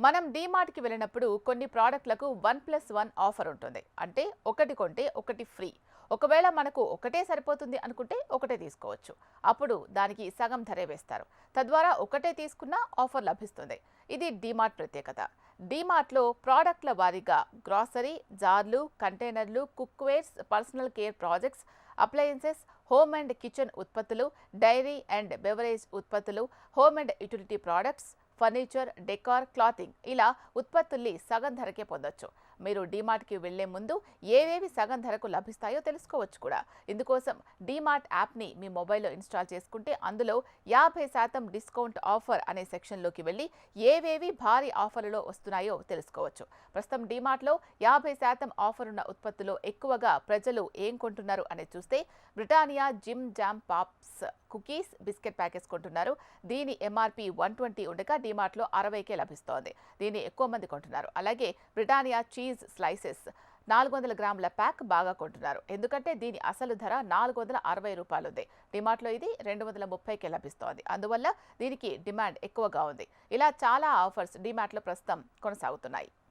మనం డీమార్ట్కి వెళ్ళినప్పుడు కొన్ని ప్రోడక్ట్లకు 1+1 ఆఫర్ ఉంటుంది. అంటే ఒకటి కొంటే ఒకటి ఫ్రీ. ఒకవేళ మనకు ఒకటే సరిపోతుంది అనుకుంటే ఒకటే తీసుకోవచ్చు. అప్పుడు దానికి సగం ధరే వేస్తారు. తద్వారా ఒకటే తీసుకున్నా ఆఫర్ లభిస్తుంది. ఇది డీమార్ట్ ప్రత్యేకత. డీమార్ట్లో ప్రోడక్ట్ల వారీగా గ్రాసరీ, జార్లు, కంటైనర్లు, cookwares, personal care projects, appliances, home and kitchen ఉత్పత్తులు, డైరీ అండ్ బెవరేజ్ ఉత్పత్తులు, home and utility products, furniture, decor, clothing ఇలా ఉత్పత్తుల్ని సగం ధరకే పొందొచ్చు. మీరు డీమార్ట్కి వెళ్లే ముందు ఏవేవి సగం ధరకు లభిస్తాయో తెలుసుకోవచ్చు కూడా. ఇందుకోసం డీమార్ట్ యాప్ని మీ మొబైల్లో ఇన్స్టాల్ చేసుకుంటే అందులో 50% డిస్కౌంట్ ఆఫర్ అనే సెక్షన్లోకి వెళ్ళి ఏవేవి భారీ ఆఫర్లలో వస్తున్నాయో తెలుసుకోవచ్చు. ప్రస్తుతం డీమార్ట్లో 50% ఆఫర్ ఉన్న ఉత్పత్తులు ఎక్కువగా ప్రజలు ఏం కొంటున్నారు అనేది చూస్తే Britannia gym jam pops cookies biscuit packets కొంటున్నారు. దీని ఎంఆర్పి 120 ఉండగా డీమార్ట్లో 60కే లభిస్తోంది. దీన్ని ఎక్కువ మంది కొంటున్నారు. అలాగే బ్రిటానియా చీజ్ స్లైసెస్ 400 గ్రాముల ప్యాక్ బాగా కొంటున్నారు. ఎందుకంటే దీని అసలు ధర 460 రూపాయలుంది. డీమార్ట్లో ఇది 230కే లభిస్తోంది. అందువల్ల దీనికి డిమాండ్ ఎక్కువగా ఉంది. ఇలా చాలా ఆఫర్స్ డీమార్ట్లో ప్రస్తుతం కొనసాగుతున్నాయి.